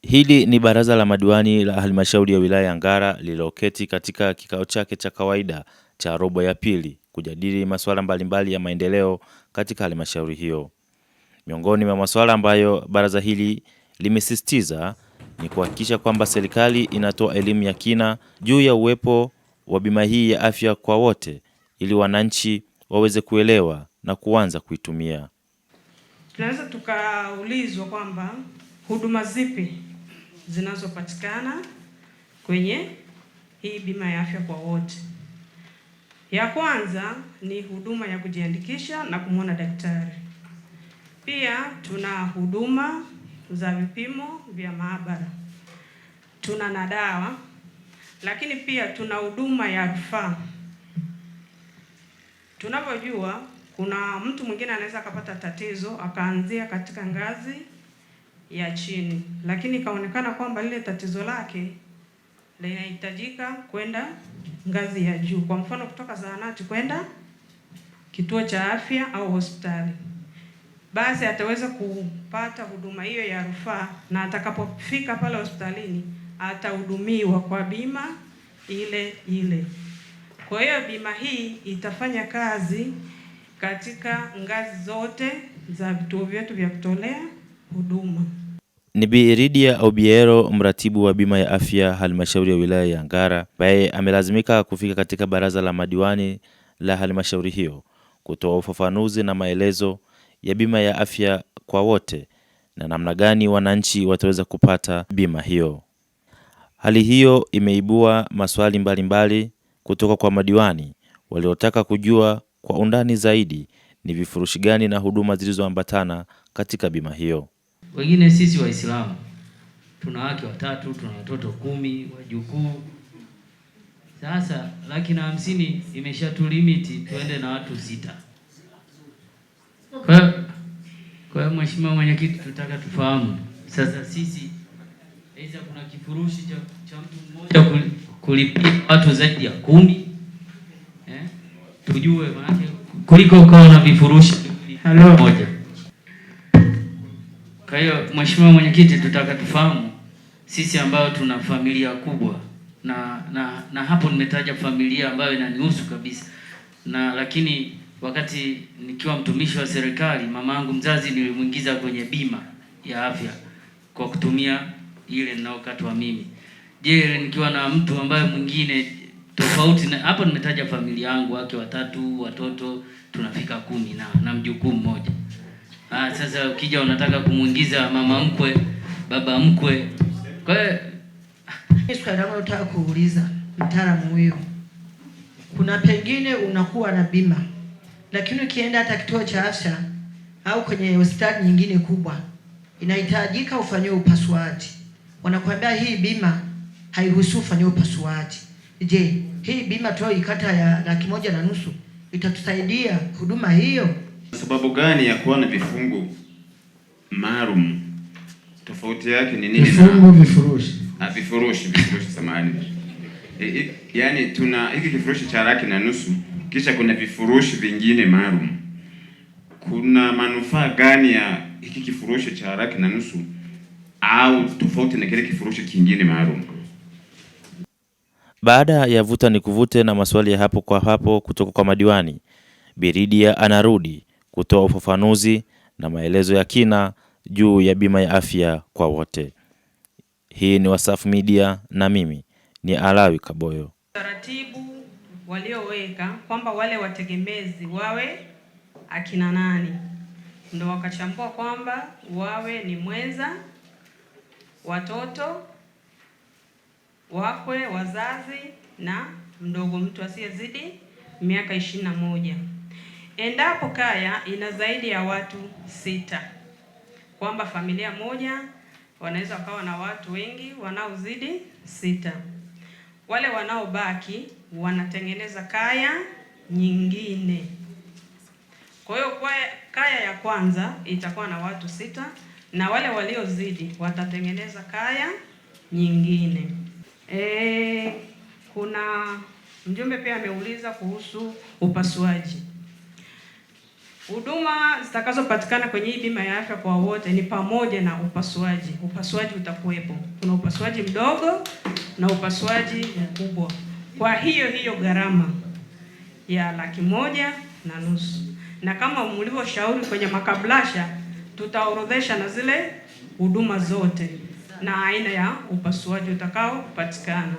Hili ni baraza la madiwani la halmashauri ya wilaya ya Ngara lililoketi katika kikao chake cha kawaida cha robo ya pili kujadili masuala mbalimbali ya maendeleo katika halmashauri hiyo. Miongoni mwa masuala ambayo baraza hili limesisitiza ni kuhakikisha kwamba serikali inatoa elimu ya kina juu ya uwepo wa bima hii ya afya kwa wote ili wananchi waweze kuelewa na kuanza kuitumia. Tunaweza tukaulizwa kwamba huduma zipi zinazopatikana kwenye hii bima ya afya kwa wote. Ya kwanza ni huduma ya kujiandikisha na kumwona daktari. Pia tuna huduma za vipimo vya maabara. Tuna na dawa, lakini pia tuna huduma ya rufaa. Tunavyojua kuna mtu mwingine anaweza akapata tatizo akaanzia katika ngazi ya chini, lakini ikaonekana kwamba lile tatizo lake linahitajika kwenda ngazi ya juu, kwa mfano kutoka zahanati kwenda kituo cha afya au hospitali. Basi ataweza kupata huduma hiyo ya rufaa, na atakapofika pale hospitalini atahudumiwa kwa bima ile ile. Kwa hiyo bima hii itafanya kazi katika ngazi zote za vituo vyetu vya kutolea huduma. Ni Bi Lydia Obiero, mratibu wa bima ya afya halmashauri ya wilaya ya Ngara, ambaye amelazimika kufika katika baraza la madiwani la halmashauri hiyo kutoa ufafanuzi na maelezo ya bima ya afya kwa wote na namna gani wananchi wataweza kupata bima hiyo. Hali hiyo imeibua maswali mbalimbali kutoka kwa madiwani waliotaka kujua kwa undani zaidi ni vifurushi gani na huduma zilizoambatana katika bima hiyo. Wengine sisi Waislamu tuna wake watatu, tuna watoto 10, wajukuu. Sasa 150,000 imeshatulimiti tuende na watu 6. Kwa hiyo Mheshimiwa Mwenyekiti, tutaka tufahamu sasa sisi aidha kuna kifurushi cha mtu mmoja kulipia watu zaidi ya 10, tujue maana kuliko ukawa na vifurushi moja. Kwa hiyo Mheshimiwa Mwenyekiti, tutaka tufahamu sisi ambao tuna familia kubwa na hapo nimetaja familia ambayo inanihusu kabisa, na lakini wakati nikiwa mtumishi wa serikali mamangu mzazi nilimuingiza kwenye bima ya afya kwa kutumia ile ninaokatwa mimi. Je, nikiwa na mtu ambaye mwingine tofauti na hapo nimetaja familia yangu, wake watatu, watoto tunafika 10 na mjukuu mmoja. Sasa ukija unataka kumuingiza mama mkwe, baba mkwe. Kwa hiyo swali langu nataka kuuliza mtaalamu huyo, kuna pengine unakuwa na bima lakini ukienda hata kituo cha afya au kwenye hospitali nyingine kubwa inahitajika ufanyiwe upasuaji, wanakuambia hii bima hairuhusu ufanyiwe upasuaji. Je, hii bima tunayoikata ya 1,500,000 itatusaidia huduma hiyo? Sababu gani ya kuwa na vifungu maalum? Tofauti yake ni nini? Vifurushi samahani. Yaani tuna hiki kifurushi cha 1,500,000 kisha kuna vifurushi vingine maalum. Kuna manufaa gani ya hiki kifurushi cha 1,500,000 au tofauti na kile kifurushi kingine maalum? Baada ya vuta ni kuvute na maswali ya hapo kwa hapo kutoka kwa madiwani, Bi Lydia anarudi kutoa ufafanuzi na maelezo ya kina juu ya bima ya afya kwa wote. Hii ni Wasafi Media na mimi ni Alawi Kaboyo. Taratibu walioweka kwamba wale wategemezi wawe akina nani, ndio wakachambua kwamba wawe ni mwenza, watoto, wakwe, wazazi na mdogo, mtu asiyezidi miaka 21. Endapo kaya ina zaidi ya watu 6, kwamba familia moja wanaweza wakawa na watu wengi wanaozidi 6. Wale wanaobaki wanatengeneza kaya nyingine. Kwa hiyo kaya ya kwanza itakuwa na watu 6 na wale waliozidi watatengeneza kaya nyingine. Kuna mjumbe pia ameuliza kuhusu upasuaji. Huduma zitakazopatikana kwenye hii bima ya afya kwa wote ni pamoja na upasuaji. Upasuaji utakuwepo. Kuna upasuaji mdogo na upasuaji mkubwa. Kwa hiyo gharama ya 1,500,000. Na kama mlivyoshauri kwenye makablasha, tutaorodhesha na zile huduma zote na aina ya upasuaji utakao patikana.